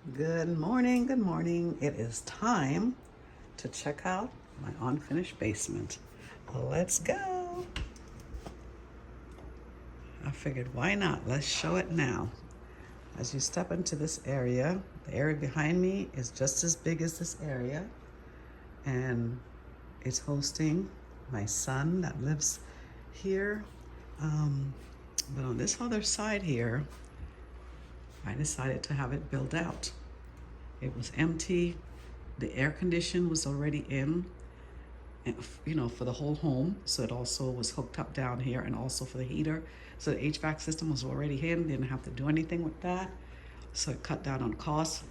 Good morning, good morning. It is time to check out my unfinished basement. Let's go. I figured why not? Let's show it now. As you step into this area, the area behind me is just as big as this area, and it's hosting my son that lives here. But on this other side here, I decided to have it built out. It was empty. The air condition was already in, for the whole home. So it also was hooked up down here, and also for the heater. So the HVAC system was already in, didn't have to do anything with that. So it cut down on costs.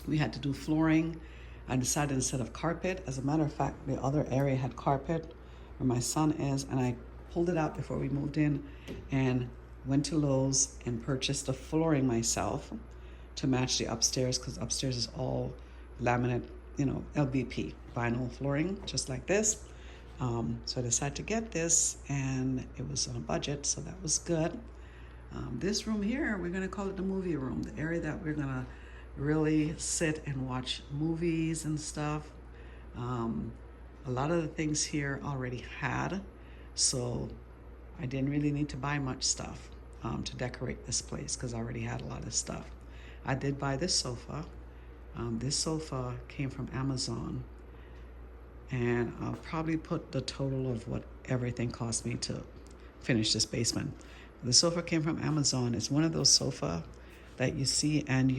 We had to do flooring. I decided instead of carpet, as a matter of fact, the other area had carpet where my son is, and I pulled it out before we moved in and went to Lowe's and purchased the flooring myself to match the upstairs, because upstairs is all laminate, LVP, vinyl flooring, just like this. So I decided to get this, and it was on a budget, so that was good. This room here, we're gonna call it the movie room, the area that we're gonna really sit and watch movies and stuff. A lot of the things here already had, so I didn't really need to buy much stuff to decorate this place, because I already had a lot of stuff. I did buy this sofa. This sofa came from Amazon, and I'll probably put the total of what everything cost me to finish this basement. The sofa came from Amazon. It's one of those sofa that you see, and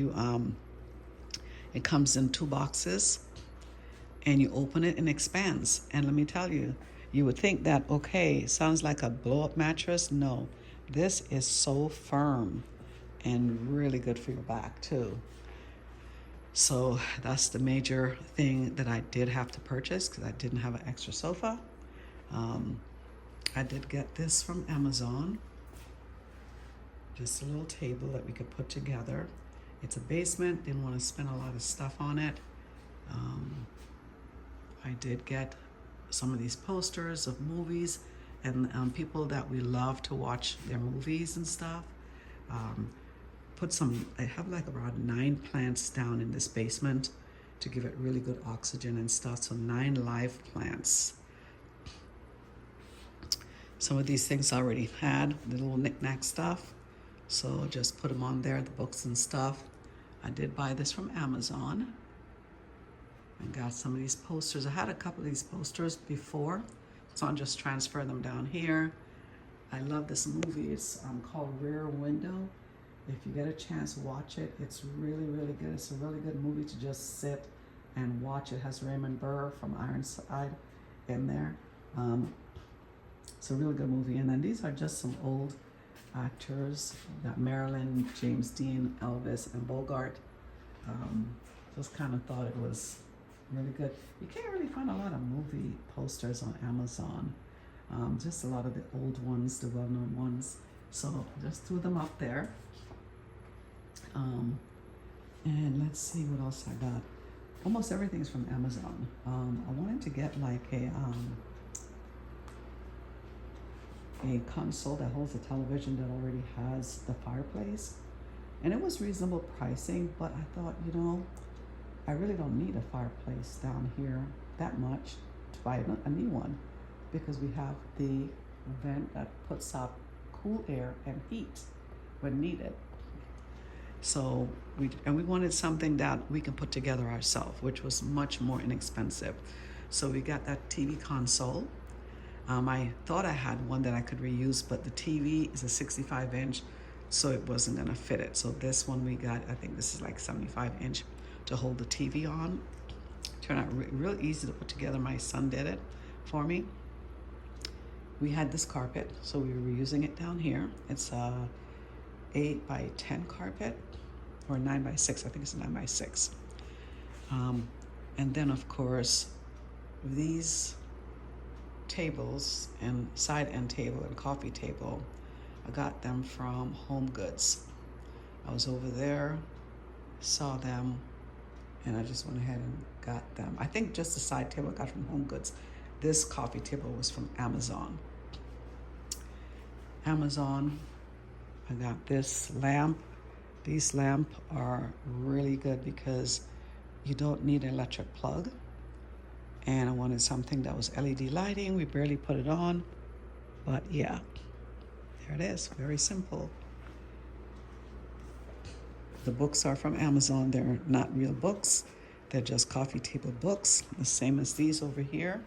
it comes in 2 boxes, and you open it and it expands. And let me tell you, you would think that, okay, sounds like a blow-up mattress. No, this is so firm and really good for your back too. So that's the major thing that I did have to purchase, because I didn't have an extra sofa. I did get this from Amazon. Just a little table that we could put together. It's a basement, didn't want to spend a lot of stuff on it. I did get some of these posters of movies and people that we love to watch their movies and stuff. I have like around 9 plants down in this basement to give it really good oxygen and stuff. So 9 live plants. Some of these things I already had, the little knick-knack stuff. So just put them on there, the books and stuff. I did buy this from Amazon. I got some of these posters. I had a couple of these posters before, so I'll just transfer them down here. I love this movie. It's called Rear Window. If you get a chance, watch it. It's really, really good. It's a really good movie to just sit and watch. It has Raymond Burr from Ironside in there. It's a really good movie. And then these are just some old actors. We got Marilyn, James Dean, Elvis, and Bogart. Just kind of thought it was really good. You can't really find a lot of movie posters on Amazon. Just a lot of the old ones, the well-known ones. So just threw them up there. And let's see what else I got. Almost everything's from Amazon. I wanted to get like a console that holds a television that already has the fireplace, and it was reasonable pricing, but I thought, I really don't need a fireplace down here that much to buy a new one, because we have the vent that puts out cool air and heat when needed. So we wanted something that we can put together ourselves, which was much more inexpensive. So we got that TV console. I thought I had one that I could reuse, but the TV is a 65-inch, so it wasn't gonna fit it. So this one we got, I think this is like 75-inch to hold the TV on. Turned out real easy to put together. My son did it for me. We had this carpet, so we were using it down here. It's a 8 by 10 carpet, or 9 by 6. I think it's a 9 by 6. And then of course, these tables and side end table and coffee table, I got them from Home Goods. I was over there, saw them, and I just went ahead and got them. I think just the side table I got from Home Goods. This coffee table was from Amazon. I got this lamp These lamps are really good because you don't need an electric plug. And I wanted something that was LED lighting. We barely put it on, but yeah, there it is. Very simple. The books are from Amazon. They're not real books. They're just coffee table books, the same as these over here.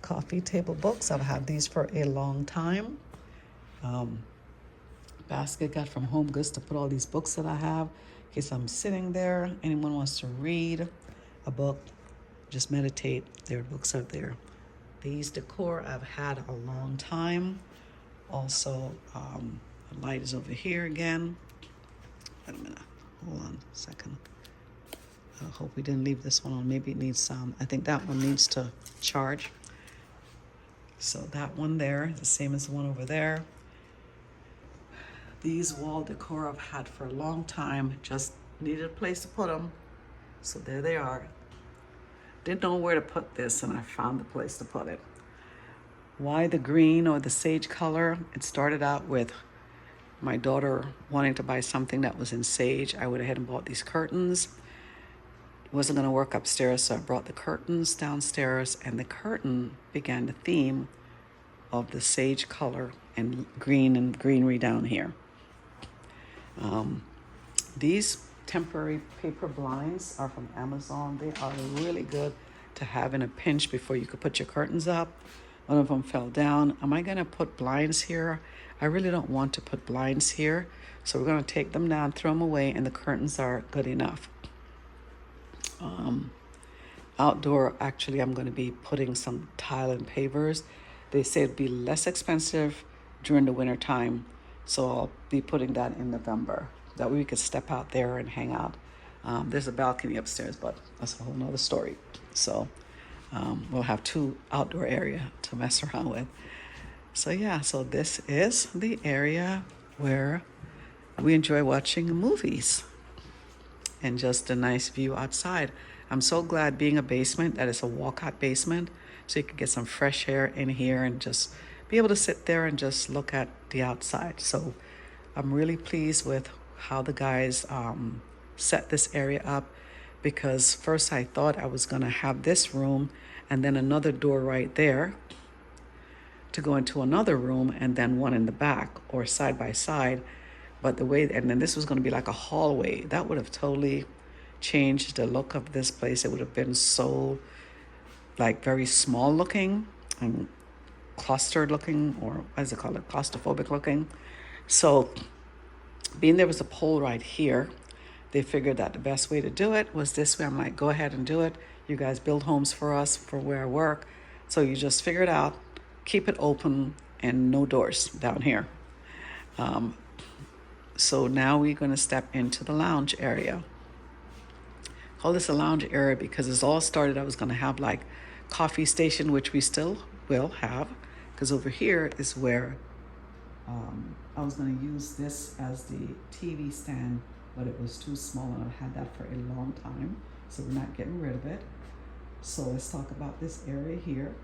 Coffee table books. I've had these for a long time. Basket got from Home Goods to put all these books that I have in case I'm sitting there. Anyone wants to read a book, just meditate. Their books are there. These decor I've had a long time. Also, the light is over here again. Wait a minute. Hold on a second. I hope we didn't leave this one on. Maybe it needs some. I think that one needs to charge. So that one there, the same as the one over there. These wall decor I've had for a long time. Just needed a place to put them. So there they are. Didn't know where to put this, and I found the place to put it. Why the green or the sage color? It started out with my daughter wanting to buy something that was in sage. I went ahead and bought these curtains. It wasn't going to work upstairs, so I brought the curtains downstairs, and the curtain began the theme of the sage color and greenery down here. These temporary paper blinds are from Amazon. They are really good to have in a pinch before you could put your curtains up. One of them fell down. Am I going to put blinds here? I really don't want to put blinds here. So we're going to take them down, throw them away, and the curtains are good enough. Outdoor, actually, I'm going to be putting some tile and pavers. They say it'd be less expensive during the winter time. So I'll be putting that in November. That way we could step out there and hang out. There's a balcony upstairs, but that's a whole nother story. So we'll have 2 outdoor area to mess around with. So yeah, so this is the area where we enjoy watching movies and just a nice view outside. I'm so glad being a basement that it's a walkout basement, so you can get some fresh air in here and just be able to sit there and just look at the outside. So I'm really pleased with how the guys set this area up, because first I thought I was gonna have this room and then another door right there to go into another room, and then one in the back or side by side. But the way, and then this was gonna be like a hallway. That would have totally changed the look of this place. It would have been so like very small looking and clustered looking, or what is it called, claustrophobic looking. So being there was a pole right here, they figured that the best way to do it was this way. I'm like, go ahead and do it. You guys build homes for us for where I work. So you just figure it out, keep it open, and no doors down here. So now we're going to step into the lounge area. Call this a lounge area because it's all started. I was going to have like coffee station, which we still will have, because over here is where I was going to use this as the TV stand, but it was too small and I've had that for a long time, so we're not getting rid of it. So let's talk about this area here.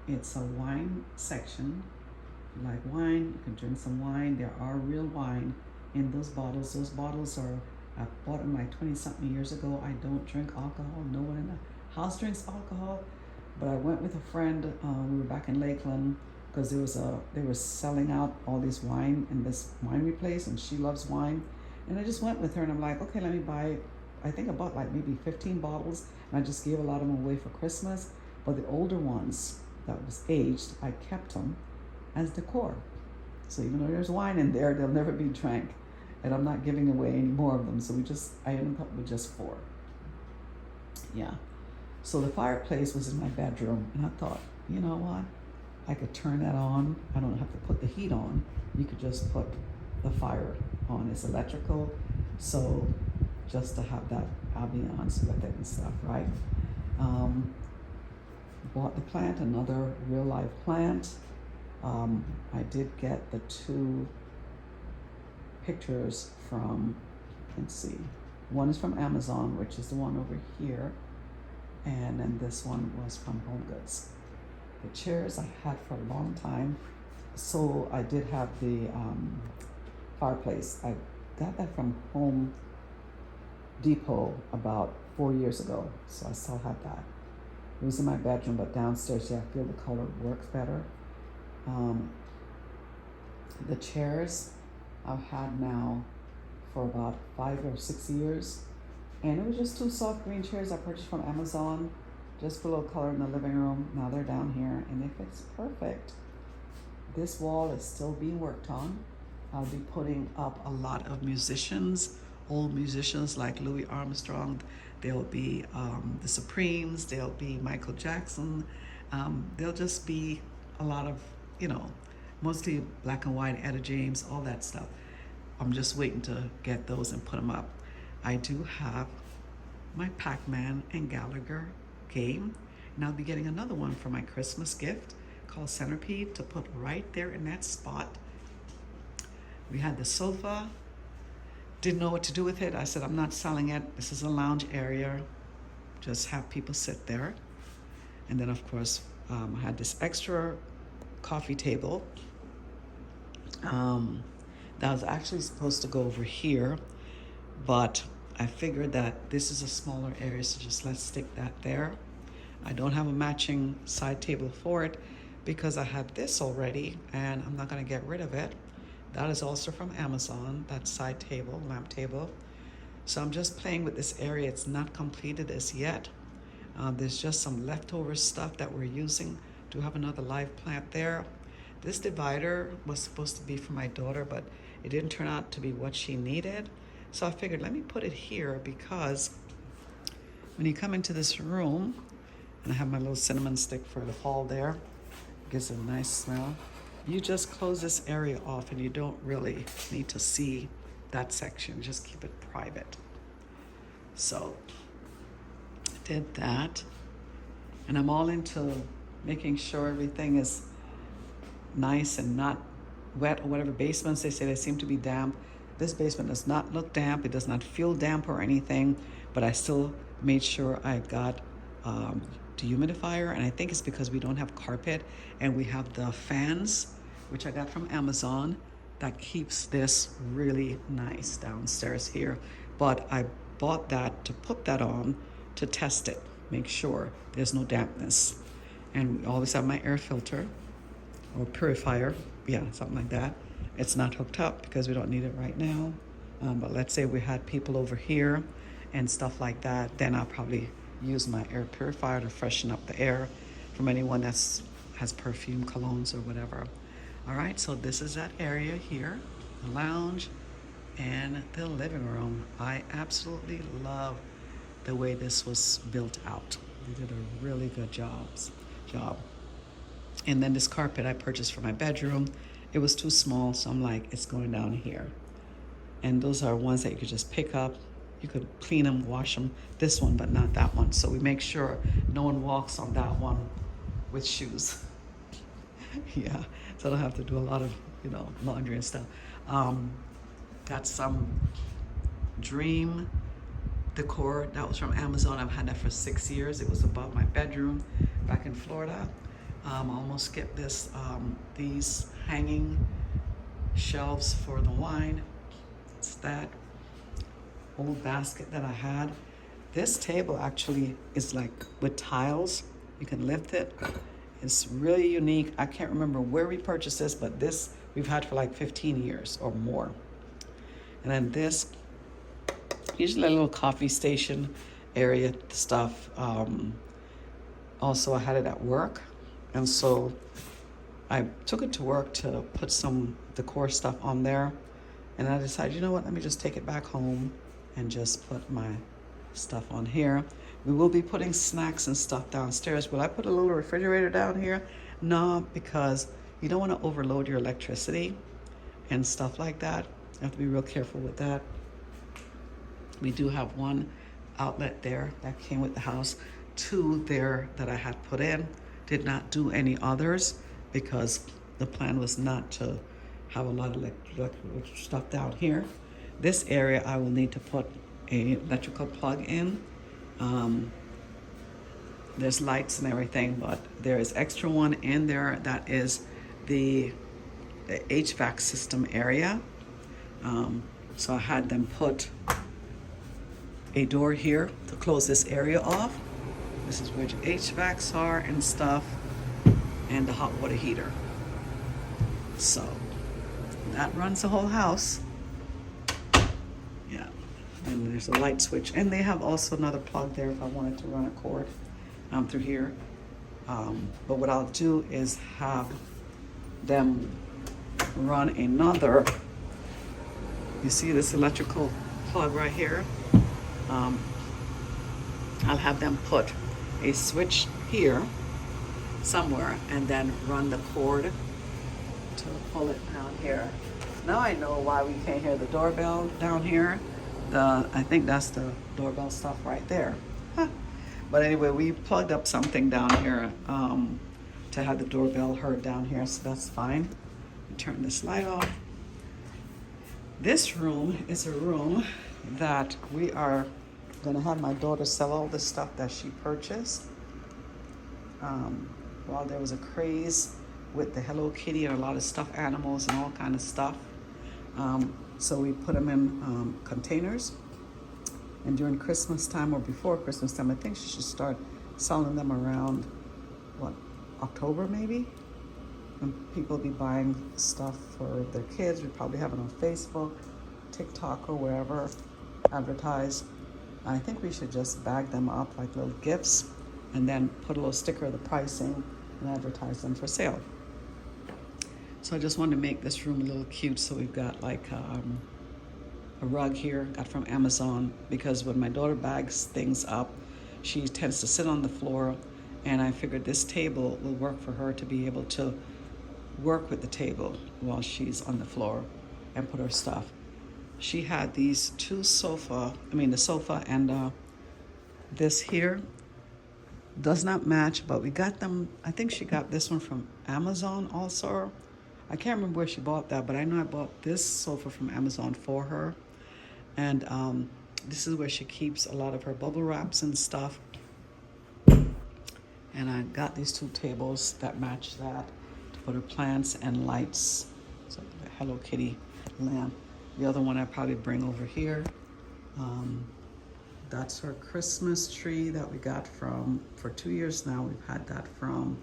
It's a wine section. If you like wine, you can drink some wine. There are real wine in those bottles. Those bottles are, I bought them like 20-something years ago. I don't drink alcohol. No one in the house drinks alcohol. But I went with a friend. We were back in Lakeland because they were selling out all this wine in this winery place, and she loves wine. And I just went with her, and I'm like, okay, let me buy. I think I bought like maybe 15 bottles, and I just gave a lot of them away for Christmas. But the older ones that was aged, I kept them as decor. So even though there's wine in there, they'll never be drank, and I'm not giving away any more of them. So I ended up with just 4. Yeah. So the fireplace was in my bedroom, and I thought, you know what? I could turn that on. I don't have to put the heat on. You could just put the fire on. It's electrical, so just to have that ambiance with it and stuff, right? Bought the plant, another real life plant. I did get the 2 pictures from, let's see, one is from Amazon, which is the one over here, and then this one was from Home Goods. The chairs I had for a long time, so I did have the fireplace. I got that from Home Depot about 4 years ago, so I still have that. It was in my bedroom, but downstairs, yeah, I feel the color works better. Um, the chairs I've had now for about 5 or 6 years, and it was just two soft green chairs I purchased from Amazon, just for a little color in the living room. Now they're down here, and it fits perfect. This wall is still being worked on. I'll be putting up a lot of musicians, old musicians like Louis Armstrong. There'll be the Supremes, there'll be Michael Jackson. There'll just be a lot of, mostly black and white, Etta James, all that stuff. I'm just waiting to get those and put them up. I do have my Pac-Man and Gallagher game, and I'll be getting another one for my Christmas gift called Centipede to put right there in that spot. We had the sofa, didn't know what to do with it. I said, I'm not selling it. This is a lounge area. Just have people sit there. And then, of course, I had this extra coffee table that was actually supposed to go over here, but I figured that this is a smaller area, so just let's stick that there. I don't have a matching side table for it because I have this already, and I'm not going to get rid of it. That is also from Amazon, that side table, lamp table. So I'm just playing with this area. It's not completed as yet. There's just some leftover stuff that we're using to have another live plant there. This divider was supposed to be for my daughter, but it didn't turn out to be what she needed. So I figured, let me put it here, because when you come into this room, and I have my little cinnamon stick for the fall there, it gives it a nice smell. You just close this area off, and you don't really need to see that section. Just keep it private. So I did that, and I'm all into making sure everything is nice and not wet, or whatever. Basements, they say they seem to be damp. This basement does not look damp. It does not feel damp or anything, but I still made sure I got dehumidifier, and I think it's because we don't have carpet, and we have the fans, which I got from Amazon, that keeps this really nice downstairs here. But I bought that to put that on to test it, make sure there's no dampness. And we always have my air filter or purifier, yeah, something like that. It's not hooked up because we don't need it right now. But let's say we had people over here and stuff like that, then I'll probably use my air purifier to freshen up the air from anyone that has perfume, colognes, or whatever. All right, so this is that area here, the lounge and the living room. I absolutely love the way this was built out. They did a really good job. And then this carpet I purchased for my bedroom. It was too small, so I'm like, it's going down here. And those are ones that you could just pick up. You could clean them, wash them, this one, but not that one. So we make sure no one walks on that one with shoes. Yeah, so I don't have to do a lot of, laundry and stuff. Got some Dream decor that was from Amazon. I've had that for 6 years. It was above my bedroom back in Florida. I almost skipped this, these hanging shelves for the wine. It's that old basket that I had. This table actually is like with tiles. You can lift it. It's really unique. I can't remember where we purchased this, but this we've had for like 15 years or more. And then this, usually a little coffee station area stuff. Also, I had it at work. And so I took it to work to put some decor stuff on there. And I decided, you know what, let me just take it back home and just put my stuff on here. We will be putting snacks and stuff downstairs. Will I put a little refrigerator down here? No, because you don't want to overload your electricity and stuff like that. You have to be real careful with that. We do have one outlet there that came with the house, 2 there that I had put in. Did not do any others because the plan was not to have a lot of electrical stuff down here. This area I will need to put a electrical plug in. There's lights and everything, but there is extra one in there that is the HVAC system area. So I had them put a door here to close this area off. This is where your HVACs are and stuff, and the hot water heater. So that runs the whole house. Yeah, and there's a light switch, and they have also another plug there if I wanted to run a cord through here. But what I'll do is have them run another, you see this electrical plug right here? I'll have them put a switch here somewhere and then run the cord to pull it down here. Now I know why we can't hear the doorbell down here. I think that's the doorbell stuff right there. Huh. But anyway, we plugged up something down here to have the doorbell heard down here, so that's fine. Turn this light off. This room is a room that we are gonna have my daughter sell all the stuff that she purchased. While there was a craze with the Hello Kitty and a lot of stuffed animals and all kind of stuff. So we put them in containers. And during Christmas time or before Christmas time, I think she should start selling them around, what, October maybe? And people will be buying stuff for their kids. We probably have it on Facebook, TikTok, or wherever, advertise. I think we should just bag them up like little gifts and then put a little sticker of the pricing and advertise them for sale. So I just wanted to make this room a little cute. So we've got like a rug here, got from Amazon, because when my daughter bags things up, she tends to sit on the floor, and I figured this table will work for her to be able to work with the table while she's on the floor and put her stuff. She had these two the sofa and this here does not match, but we got them. I think she got this one from Amazon also. I can't remember where she bought that, but I know I bought this sofa from Amazon for her. And this is where she keeps a lot of her bubble wraps and stuff. And I got these two tables that match that to put her plants and lights. So the Hello Kitty lamp. The other one I probably bring over here. That's her Christmas tree that we got for 2 years now. We've had that from,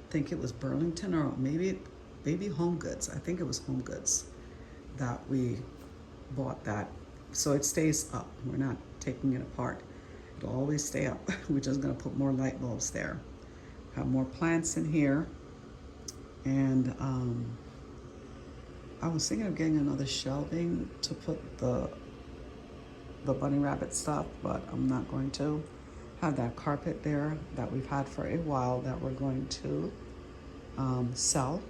I think it was Burlington or maybe Home Goods. I think it was Home Goods that we bought that. So it stays up. We're not taking it apart. It'll always stay up. We're just gonna put more light bulbs there. Have more plants in here. And I was thinking of getting another shelving to put the bunny rabbit stuff, but I'm not going to. Have that carpet there that we've had for a while that we're going to sell.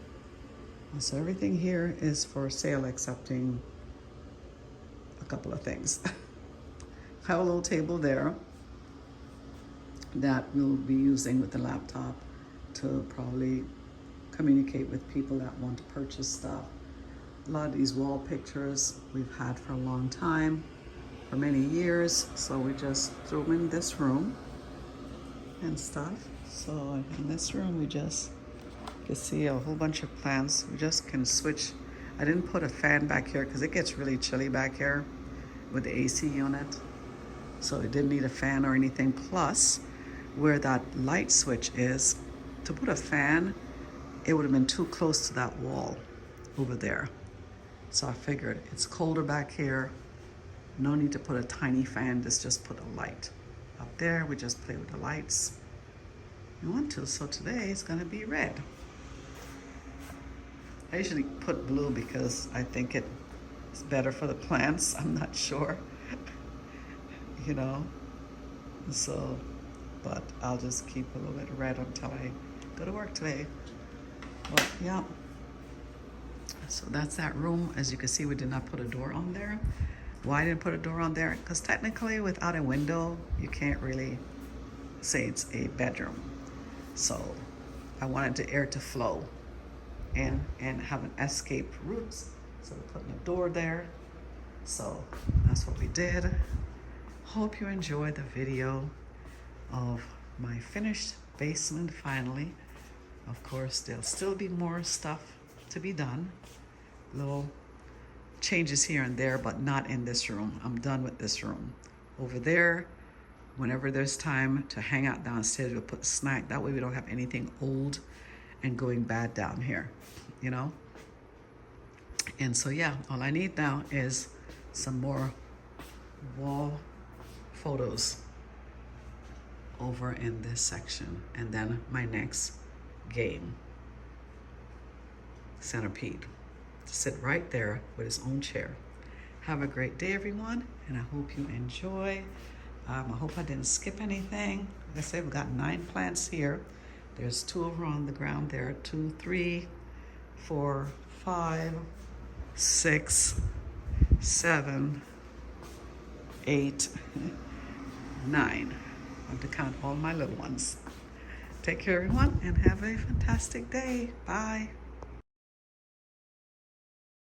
So everything here is for sale excepting a couple of things. I have a little table there that we'll be using with the laptop to probably communicate with people that want to purchase stuff. A lot of these wall pictures we've had for a long time, for many years, so we just threw them in this room and stuff. So in this room we just can see a whole bunch of plants. We just can switch. I didn't put a fan back here because it gets really chilly back here with the AC unit, so it didn't need a fan or anything. Plus, where that light switch is, to put a fan, it would have been too close to that wall over there. So I figured it's colder back here. No need to put a tiny fan, just put a light. Up there, we just play with the lights. You want to, so today it's gonna be red. I usually put blue because I think it's better for the plants. I'm not sure, you know. So, but I'll just keep a little bit of red until I go to work today. But yeah, so that's that room. As you can see, we did not put a door on there. Why didn't put a door on there? Because technically without a window, you can't really say it's a bedroom. So I wanted the air to flow in and have an escape route. So we're putting a door there. So that's what we did. Hope you enjoyed the video of my finished basement finally. Of course, there'll still be more stuff to be done. Little changes here and there, but not in this room. I'm done with this room. Over there, whenever there's time to hang out downstairs, we'll put a snack. That way we don't have anything old and going bad down here, you know? And so yeah, all I need now is some more wall photos over in this section, and then my next game, Centipede, to sit right there with his own chair. Have a great day, everyone, and I hope you enjoy. I hope I didn't skip anything. Like I said, we've got 9 plants here. There's 2 over on the ground there. 2, 3, 4, 5, 6, 7, 8, 9. I have to count all my little ones. Take care, everyone, and have a fantastic day. Bye.